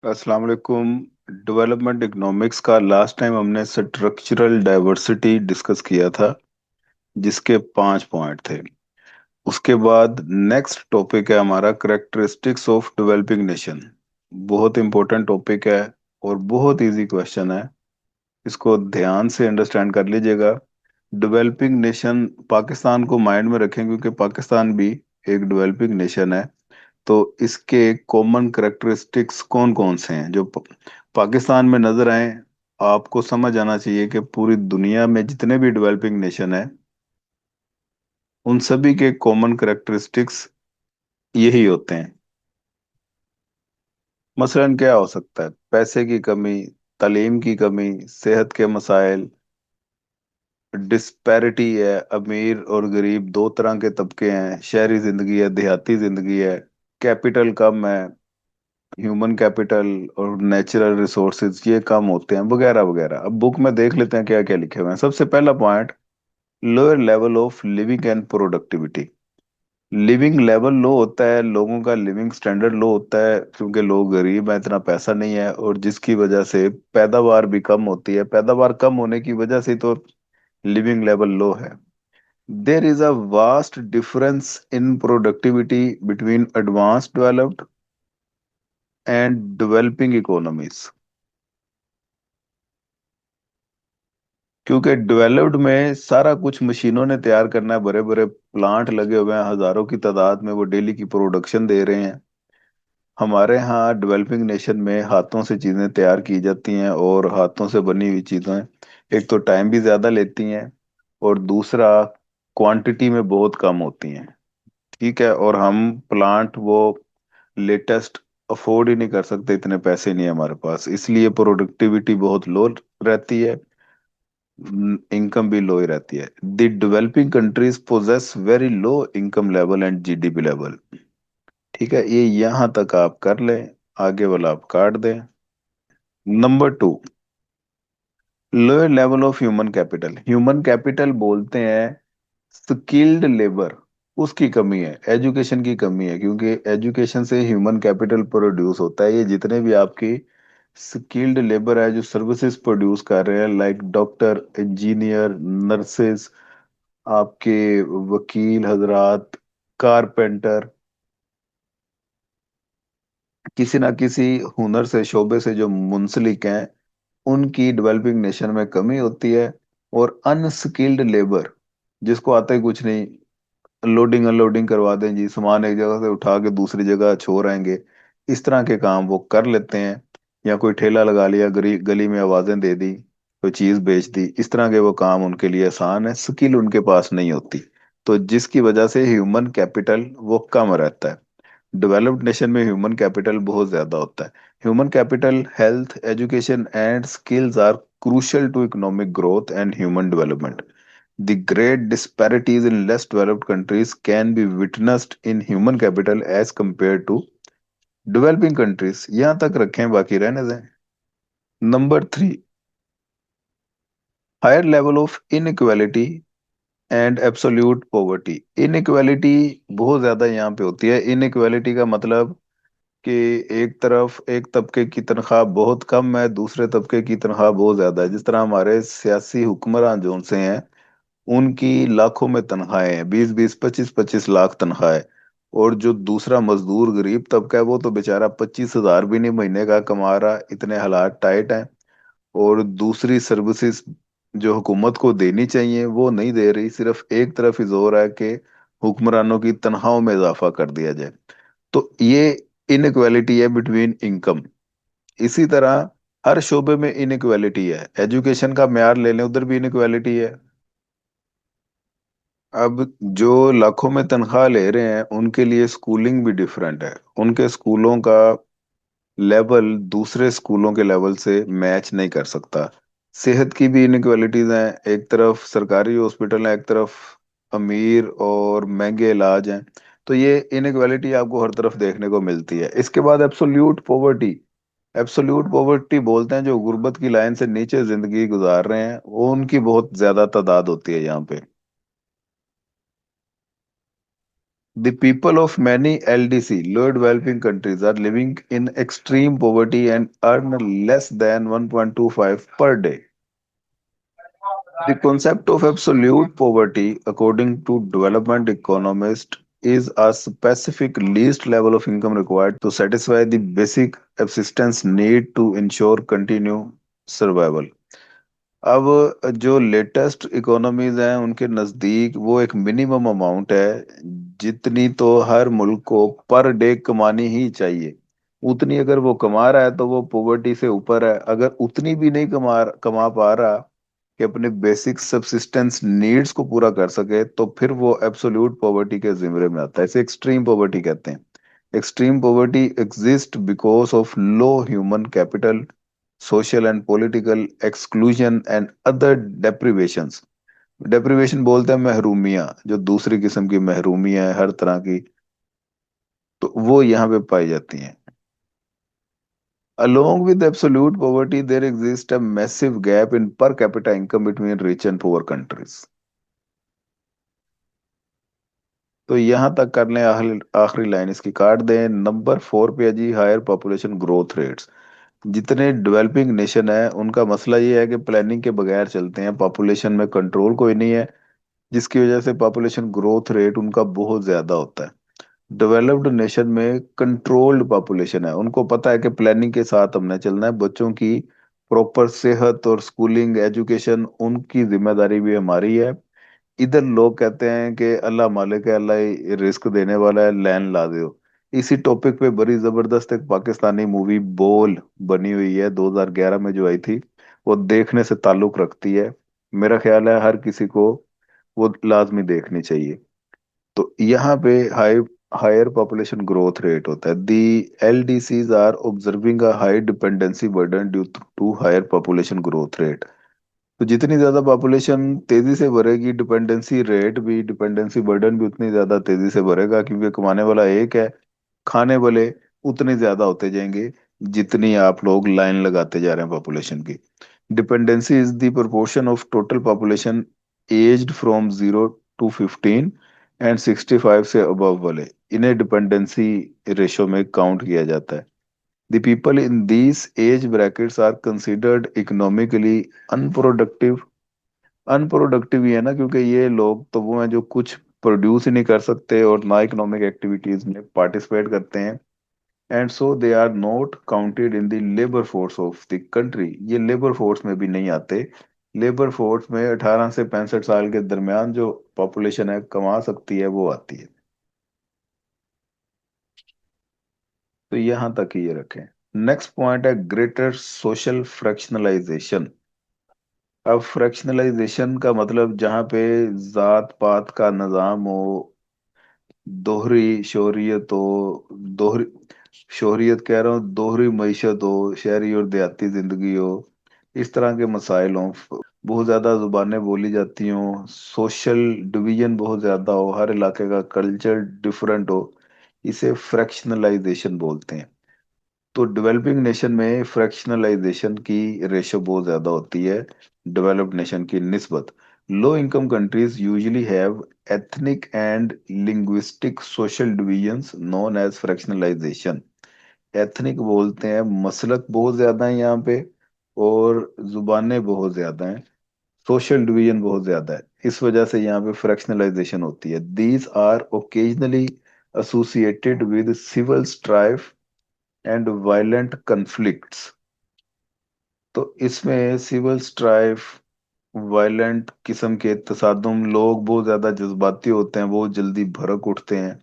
अस्सलाम वालेकुम। Development economics का लास्ट टाइम हमने स्ट्रक्चरल डाइवर्सिटी डिस्कस किया था, जिसके 5 पॉइंट थे। उसके बाद नेक्स्ट टॉपिक है हमारा करेक्टरिस्टिक्स ऑफ डेवलपिंग नेशन। बहुत इंपॉर्टेंट टॉपिक है और बहुत इजी क्वेश्चन है। इसको ध्यान से अंडरस्टैंड कर लीजिएगा। डेवलपिंग नेशन, पाकिस्तान को माइंड में रखें क्योंकि पाकिस्तान भी एक डेवलपिंग नेशन है। तो इसके कॉमन करेक्टरिस्टिक्स कौन कौन से हैं जो पाकिस्तान में नजर आए। आपको समझ आना चाहिए कि पूरी दुनिया में जितने भी डेवलपिंग नेशन है, उन सभी के कॉमन करेक्टरिस्टिक्स यही होते हैं। मसलन क्या हो सकता है? पैसे की कमी, तालीम की कमी, सेहत के मसाइल, डिस्पैरिटी है, अमीर और गरीब दो तरह के तबके हैं, शहरी जिंदगी है, देहाती जिंदगी है, कैपिटल कम है, ह्यूमन कैपिटल और नेचुरल रिसोर्सेज ये कम होते हैं, वगैरह वगैरह। अब बुक में देख लेते हैं क्या क्या लिखे हुए हैं। सबसे पहला point, lower level of living and productivity. Living level low होता है, लोगों का लिविंग स्टैंडर्ड लो होता है क्योंकि लोग गरीब हैं, इतना पैसा नहीं है, और जिसकी वजह से पैदावार भी कम होती है। पैदावार कम होने की वजह से तो लिविंग लेवल लो है। There is a vast difference in productivity between advance developed and developing economies. क्योंकि डेवलप्ड में सारा कुछ मशीनों ने तैयार करना है, बड़े बड़े प्लांट लगे हुए हैं, हजारों की तादाद में वो डेली की प्रोडक्शन दे रहे हैं। हमारे यहाँ डेवलपिंग नेशन में हाथों से चीजें तैयार की जाती हैं, और हाथों से बनी हुई चीजें एक तो टाइम भी ज्यादा लेती हैं, और दूसरा क्वांटिटी में बहुत कम होती हैं। ठीक है, और हम प्लांट वो लेटेस्ट अफोर्ड ही नहीं कर सकते, इतने पैसे नहीं है हमारे पास, इसलिए प्रोडक्टिविटी बहुत लो रहती है, इनकम भी लो ही रहती है। The developing countries possess very low income level and GDP level. ठीक है, ये यहाँ तक आप कर लें, आगे वाला आप काट दें। Number 2, lower level of human capital. Human capital बोलते हैं स्किल्ड लेबर, उसकी कमी है, एजुकेशन की कमी है, क्योंकि एजुकेशन से ह्यूमन कैपिटल प्रोड्यूस होता है। ये जितने भी आपकी स्किल्ड लेबर है जो सर्विसेज प्रोड्यूस कर रहे हैं, लाइक डॉक्टर, इंजीनियर, नर्सेस, आपके वकील हजरात, कारपेंटर, किसी ना किसी हुनर से, शोबे से जो मुंसलिक हैं, उनकी डेवलपिंग नेशन में कमी होती है। और अनस्किल्ड लेबर, जिसको आता ही कुछ नहीं, लोडिंग अनलोडिंग करवा दें जी, सामान एक जगह से उठा के दूसरी जगह छोड़ आएंगे, इस तरह के काम वो कर लेते हैं। या कोई ठेला लगा लिया, गली गली में आवाजें दे दी, कोई चीज बेच दी, इस तरह के वो काम उनके लिए आसान है, स्किल उनके पास नहीं होती। तो जिसकी वजह से ह्यूमन कैपिटल वो कम रहता है। डेवलप्ड नेशन में ह्यूमन कैपिटल बहुत ज्यादा होता है। Human capital, health, education and skills are crucial to economic growth and human development. The great disparities in less developed countries can be witnessed in human capital as compared to developing countries. यहां तक रखें, बाकी रहने दें। Number 3, higher level of inequality and absolute poverty. Inequality बहुत ज्यादा यहाँ पे होती है। इनइक्वालिटी का मतलब कि एक तरफ एक तबके की तनख्वाह बहुत कम है, दूसरे तबके की तनख्वाह बहुत ज्यादा है। जिस तरह हमारे सियासी हुक्मरान जो से हैं, उनकी लाखों में तनख्वाहें हैं, 20-20, 25-25 लाख तनख्वाह है। और जो दूसरा मजदूर गरीब तबका है, वो तो बेचारा 25,000 भी नहीं महीने का कमा रहा, इतने हालात टाइट हैं। और दूसरी सर्विसेज जो हुकूमत को देनी चाहिए वो नहीं दे रही, सिर्फ एक तरफ ही जोर है कि हुक्मरानों की तनख्वाहों में इजाफा कर दिया जाए। तो ये इनइक्वालिटी है बिटवीन इनकम। इसी तरह हर शोबे में इनइक्वालिटी है। एजुकेशन का म्यार ले लें, उधर भी इनइक्वालिटी है। अब जो लाखों में तनख्वाह ले रहे हैं, उनके लिए स्कूलिंग भी डिफरेंट है, उनके स्कूलों का लेवल दूसरे स्कूलों के लेवल से मैच नहीं कर सकता। सेहत की भी इनइक्वालिटीज हैं, एक तरफ सरकारी हॉस्पिटल है, एक तरफ अमीर और महंगे इलाज हैं। तो ये इनइक्वालिटी आपको हर तरफ देखने को मिलती है। इसके बाद एब्सोल्यूट पॉवर्टी। एब्सोल्यूट पॉवर्टी बोलते हैं जो गुर्बत की लाइन से नीचे जिंदगी गुजार रहे हैं, वो उनकी बहुत ज्यादा तादाद होती है यहाँ पे। The people of many LDC, low developing countries, are living in extreme poverty and earn less than 1.25 per day. The concept of absolute poverty, according to development economists, is a specific least level of income required to satisfy the basic subsistence need to ensure continued survival. अब जो latest economies हैं उनके नजदीक वो एक minimum amount है जितनी तो हर मुल्क को पर डे कमानी ही चाहिए। उतनी अगर वो कमा रहा है तो वो पॉवर्टी से ऊपर है। अगर उतनी भी नहीं कमा पा रहा कि अपने बेसिक सबसिस्टेंस नीड्स को पूरा कर सके तो फिर वो एब्सोल्यूट पॉवर्टी के जिम्मे में आता है। इसे एक्सट्रीम पॉवर्टी कहते हैं। Extreme poverty exist because of low human capital, social and political exclusion and other deprivations। Deprivation बोलते हैं महरूमियाँ, जो दूसरी किस्म की महरूमियाँ है हर तरह की, तो वो यहाँ पे पाई जाती हैं। Along with absolute poverty, there exists a massive gap in per capita income between rich and poor countries। तो यहाँ तक कर लें, आखिरी आखिरी लाइन इसकी काट दें। नंबर 4 पे है जी, हायर पॉपुलेशन ग्रोथ रेट्स। जितने डेवलपिंग नेशन है उनका मसला ये है कि प्लानिंग के बगैर चलते हैं, पॉपुलेशन में कंट्रोल कोई नहीं है, जिसकी वजह से पॉपुलेशन ग्रोथ रेट उनका बहुत ज्यादा होता है। डेवलप्ड नेशन में कंट्रोल्ड पॉपुलेशन है, उनको पता है कि प्लानिंग के साथ हमने चलना है, बच्चों की प्रॉपर सेहत और स्कूलिंग एजुकेशन उनकी जिम्मेदारी भी हमारी है। इधर लोग कहते हैं कि अल्लाह मालिक है, अल्लाह ही रिस्क देने वाला है, लैंड ला दो। इसी टॉपिक पे बड़ी जबरदस्त एक पाकिस्तानी मूवी बोल बनी हुई है 2011 में जो आई थी, वो देखने से ताल्लुक रखती है। मेरा ख्याल है हर किसी को वो लाजमी देखनी चाहिए। तो यहाँ पे हायर पॉपुलेशन ग्रोथ रेट होता है। The LDCs are observing a high dependency burden due to higher population growth rate. तो जितनी ज्यादा पॉपुलेशन तेजी से बढ़ेगी, डिपेंडेंसी बर्डन भी उतनी ज्यादा तेजी से बढ़ेगा, क्योंकि कमाने वाला एक है, खाने वाले उतने ज्यादा होते जाएंगे जितनी आप लोग लाइन लगाते जा रहे हैं पॉपुलेशन की। Dependency is the proportion of total population aged from 0 to 15 and 65 से अबव वाले, इन्हें डिपेंडेंसी रेशो में काउंट किया जाता है। The people in these age brackets are considered economically unproductive। Unproductive ही है ना, क्योंकि ये लोग तो वो हैं जो कुछ प्रोड्यूस ही नहीं कर सकते और ना इकोनॉमिक एक्टिविटीज में पार्टिसिपेट करते हैं। And so they are not counted in the labour force of the country, ये लेबर फोर्स में भी नहीं आते। लेबर फोर्स में 18 से 65 साल के दरमियान जो पॉपुलेशन है कमा सकती है वो आती है। तो यहाँ तक ही ये रखें। नेक्स्ट पॉइंट है ग्रेटर सोशल फ्रैक्शनलाइजेशन। अब फ्रैक्शनलाइजेशन का मतलब जहाँ पे जात पात का निजाम हो, दोहरी शोहरियत हो, दोहरी शोहरियत कह रहा हूँ, दोहरी मईशत हो, शहरी और देहाती जिंदगी हो, इस तरह के मसाइल हों, बहुत ज्यादा जुबानें बोली जाती हों, सोशल डिवीजन बहुत ज्यादा हो, हर इलाके का कल्चर डिफरेंट हो, इसे फ्रैक्शनलाइजेशन बोलते हैं। तो डेवलपिंग नेशन में फ्रैक्शनलाइजेशन की रेशो बहुत ज्यादा होती है डेवलप्ड नेशन की निस्बत। Low income countries usually have ethnic and linguistic social divisions known as fractionalization. Ethnic बोलते हैं, मसलक बहुत ज्यादा है यहाँ पे, और जुबानें बहुत ज्यादा हैं, सोशल डिवीजन बहुत ज्यादा है, इस वजह से यहाँ पे फ्रैक्शनलाइजेशन होती है। These are occasionally associated with civil strife and violent conflicts. तो इसमें सिविल स्ट्राइफ, वायलेंट किस्म के तसादुम, लोग बहुत ज्यादा जज्बाती होते हैं, बहुत जल्दी भड़क उठते हैं,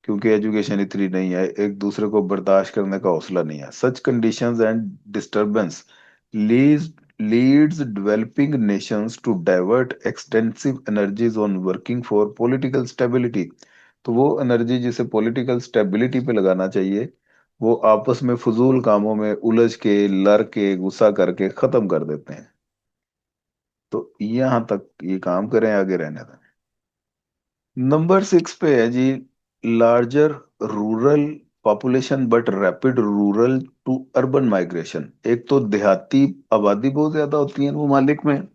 क्योंकि एजुकेशन इतनी नहीं है, एक दूसरे को बर्दाश्त करने का हौसला नहीं है। Such conditions and disturbance leads leads developing nations to divert extensive energies on working for political stability. तो वो एनर्जी जिसे पॉलिटिकल स्टेबिलिटी पे लगाना चाहिए, वो आपस में फजूल कामों में उलझ के लड़ के गुस्सा करके खत्म कर देते हैं। तो यहाँ तक ये काम करें, आगे रहने दें। नंबर 6 पे है जी, larger rural population but rapid rural to urban migration. एक तो देहाती आबादी बहुत ज्यादा होती है ममालिक में,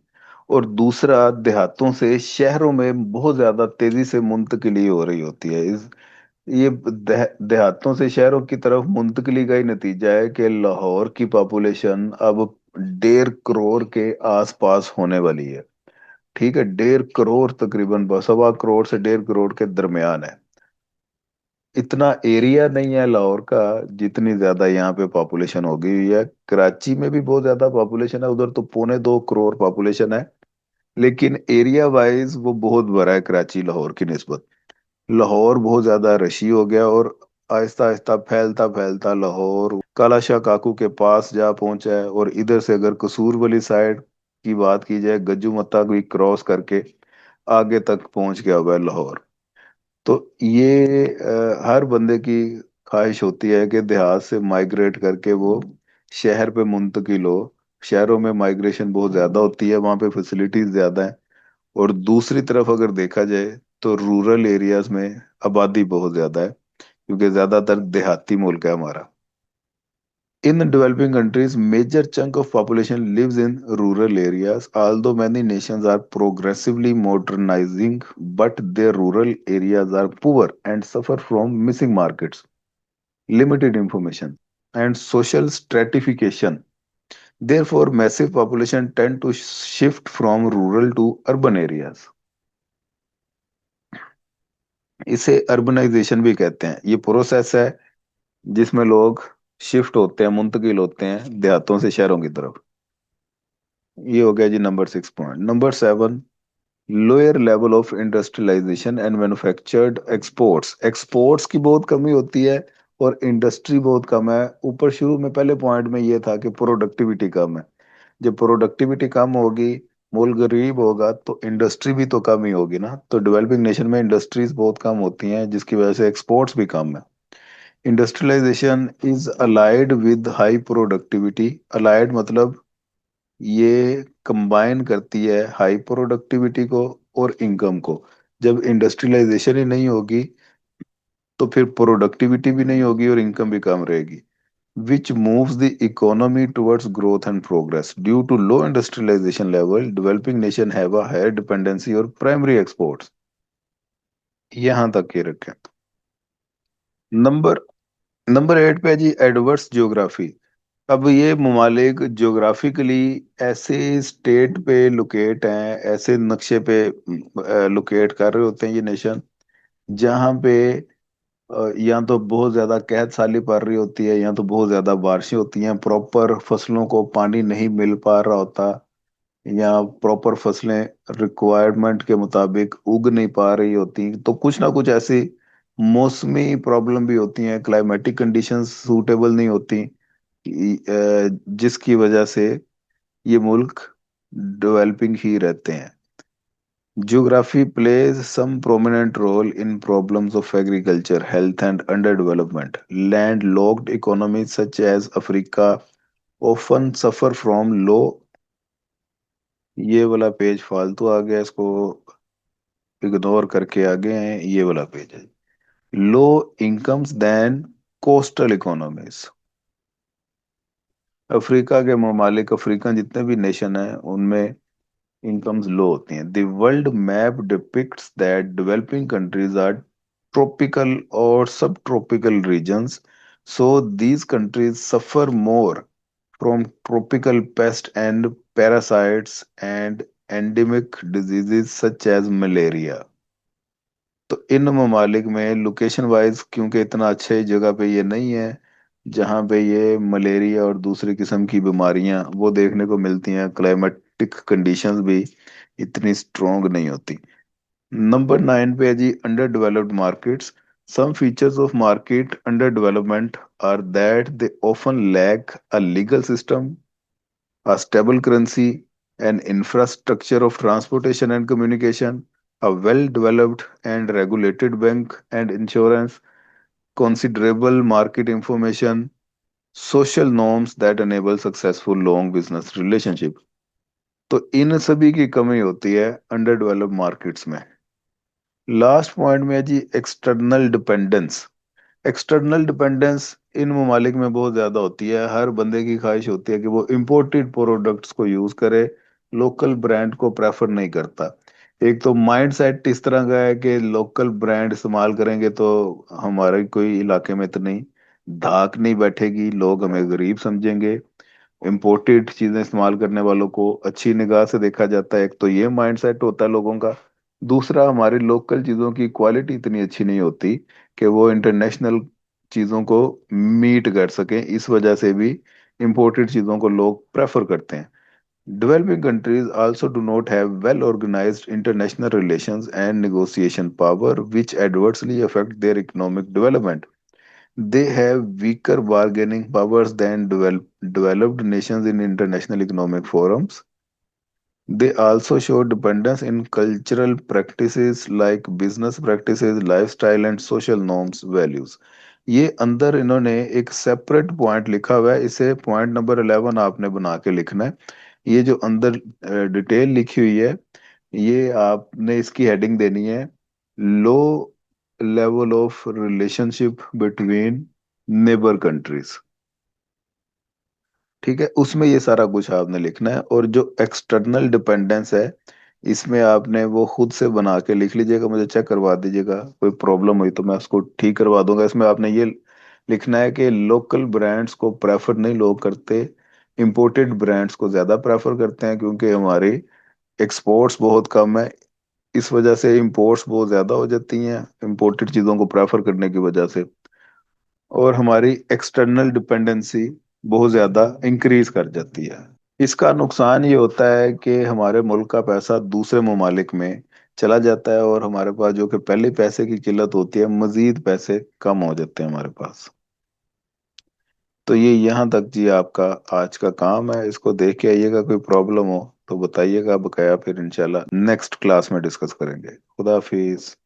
और दूसरा देहातों से शहरों में बहुत ज्यादा तेजी से मुंतकिली हो रही होती है। ये देहातों से शहरों की तरफ मुंतकिली का ही नतीजा है कि लाहौर की पॉपुलेशन अब 1.5 करोड़ के आसपास होने वाली है। ठीक है, 1.5 करोड़, तकरीबन 1.25 करोड़ से 1.5 करोड़ के दरमियान है। इतना एरिया नहीं है लाहौर का जितनी ज्यादा यहाँ पे पॉपुलेशन हो गई हुई है। कराची में भी बहुत ज्यादा पॉपुलेशन है, उधर तो 1.25 करोड़ पॉपुलेशन है। लेकिन एरिया वाइज वो बहुत बड़ा है कराची लाहौर की निस्बत। लाहौर बहुत ज्यादा रशी हो गया, और आहिस्ता आहिस्ता फैलता फैलता लाहौर काला शाह काकू के पास जा पहुंचा है। और इधर से अगर कसूर वाली साइड की बात की जाए, गज्जू मत्ता भी क्रॉस करके आगे तक पहुंच गया हुआ है लाहौर। तो ये हर बंदे की ख्वाहिश होती है कि देहात से माइग्रेट करके वो शहर पे मुंतकिल हो। शहरों में माइग्रेशन बहुत ज्यादा होती है, वहाँ पे फैसिलिटीज ज्यादा है। और दूसरी तरफ अगर देखा जाए तो रूरल एरियाज में आबादी बहुत ज्यादा है, क्योंकि ज्यादातर देहाती मुल्क है हमारा। In developing countries, major chunk of population lives in rural areas. Although many nations are progressively modernizing, but their rural areas are poor and suffer from missing markets, limited information, and social stratification. Therefore, massive population tend to shift from rural to urban areas. इसे urbanisation भी कहते हैं। ये process है जिसमें लोग shift होते हैं, मुंतकिल होते हैं देहातों से शहरों की तरफ। ये हो गया जी number 6 point. Number 7, lower level of industrialization and manufactured exports. Exports की बहुत कमी होती है और इंडस्ट्री बहुत कम है। ऊपर शुरू में पहले पॉइंट में ये था कि प्रोडक्टिविटी कम है। जब प्रोडक्टिविटी कम होगी, मुल्क गरीब होगा, तो इंडस्ट्री भी तो कम ही होगी ना। तो डेवलपिंग नेशन में इंडस्ट्रीज बहुत कम होती हैं, जिसकी वजह से एक्सपोर्ट्स भी कम है। Industrialisation is allied with high productivity. Allied मतलब ये कंबाइन करती है हाई प्रोडक्टिविटी को और इनकम को। जब इंडस्ट्रियलाइजेशन ही नहीं होगी तो फिर प्रोडक्टिविटी भी नहीं होगी और इनकम भी कम रहेगी, which moves the economy towards growth and progress. Due to low industrialization level, developing nation have a higher dependency on primary exports. यहाँ तक ये रखें। नंबर नंबर 8 पे है जी एडवर्स ज्योग्राफी। अब ये ममालिक ज्योग्राफिकली ऐसे स्टेट पे लोकेट हैं, ऐसे नक्शे पे लोकेट कर रहे होते हैं ये नेशन, जहाँ पे या तो बहुत ज्यादा कहत साली पड़ रही होती है, या तो बहुत ज्यादा बारिशें होती हैं, प्रॉपर फसलों को पानी नहीं मिल पा रहा होता, या प्रॉपर फसलें रिक्वायरमेंट के मुताबिक उग नहीं पा रही होती। तो कुछ ना कुछ ऐसी मौसमी प्रॉब्लम भी होती हैं, क्लाइमेटिक कंडीशंस सूटेबल नहीं होती, जिसकी वजह से ये मुल्क डेवलपिंग ही रहते हैं। Geography plays some prominent role in problems of agriculture, health, and underdevelopment. Landlocked economies such as Africa often suffer from low, ये वाला पेज फालतू आ गया, इसको इग्नोर करके आगे हैं। ये वाला पेज है, low incomes than coastal economies. Africa के ममालिक, अफ्रीकन जितने भी नेशन हैं, उनमें इनकम्स लो होती हैं। The world map depicts that developing countries are tropical और सब ट्रॉपिकल रीजन्स, सो these countries suffer more from tropical pests and parasites and endemic diseases such as malaria. तो इन ममालिक में लोकेशन वाइज क्योंकि इतना अच्छे जगह पे ये नहीं है, जहाँ पे ये मलेरिया और दूसरी किस्म की बीमारियां वो देखने को मिलती हैं, क्लाइमेटिक कंडीशंस भी इतनी स्ट्रोंग नहीं होती। नंबर 9 पे है जी under developed markets. Some features of market under development are that they often lack a legal system, a stable currency, an infrastructure of transportation and communication, a well-developed and regulated bank and insurance, considerable market information, social norms that enable successful long business relationship। तो इन सभी की कमी होती है under developed markets में। Last point में है जी external dependence. External dependence इन ममालिक में बहुत ज्यादा होती है। हर बंदे की ख्वाहिश होती है कि वो इम्पोर्टेड प्रोडक्ट्स को यूज करे, लोकल ब्रांड को प्रेफर नहीं करता। एक तो माइंड सेट इस तरह का है कि लोकल ब्रांड इस्तेमाल करेंगे तो हमारे कोई इलाके में इतनी धाक नहीं बैठेगी, लोग हमें गरीब समझेंगे, इम्पोर्टेड चीजें इस्तेमाल करने वालों को अच्छी निगाह से देखा जाता है। एक तो ये माइंडसेट होता है लोगों का। दूसरा, हमारी लोकल चीजों की क्वालिटी इतनी अच्छी नहीं होती कि वो इंटरनेशनल चीजों को मीट कर सकें, इस वजह से भी इम्पोर्टेड चीजों को लोग प्रेफर करते हैं। Developing countries also do not have well organized international relations and negotiation power, which adversely affect their economic development. They have weaker bargaining powers than developed nations in international economic forums. They also show dependence in cultural practices like business practices, lifestyle and social norms, values. ये अंदर इन्होंने एक separate point लिखा हुआ है, इसे point number 11 आपने बना के लिखना है। ये जो अंदर डिटेल लिखी हुई है, ये आपने इसकी हेडिंग देनी है, low level of relationship between neighbour countries. ठीक है, उसमें ये सारा कुछ आपने लिखना है। और जो एक्सटर्नल डिपेंडेंस है, इसमें आपने वो खुद से बना के लिख लीजिएगा, मुझे चेक करवा दीजिएगा, कोई प्रॉब्लम हुई तो मैं उसको ठीक करवा दूंगा। इसमें आपने ये लिखना है कि लोकल ब्रांड्स को प्रेफर नहीं लोग करते, इंपोर्टेड ब्रांड्स को ज्यादा प्रेफर करते हैं, क्योंकि हमारी एक्सपोर्ट्स बहुत कम है, इस वजह से इंपोर्ट्स बहुत ज्यादा हो जाती हैं इंपोर्टेड चीजों को प्रेफर करने की वजह से। और हमारी एक्सटर्नल डिपेंडेंसी बहुत ज्यादा इंक्रीज कर जाती है। इसका नुकसान ये होता है कि हमारे मुल्क का पैसा दूसरे ममालिक में चला जाता है, और हमारे पास जो कि पहले पैसे की किल्लत होती है, मजीद पैसे कम हो जाते हैं हमारे पास। तो ये यहाँ तक जी आपका आज का काम है, इसको देख के आइएगा, कोई प्रॉब्लम हो तो बताइएगा बकाया, फिर इंशाल्लाह नेक्स्ट क्लास में डिस्कस करेंगे। खुदा हाफिज।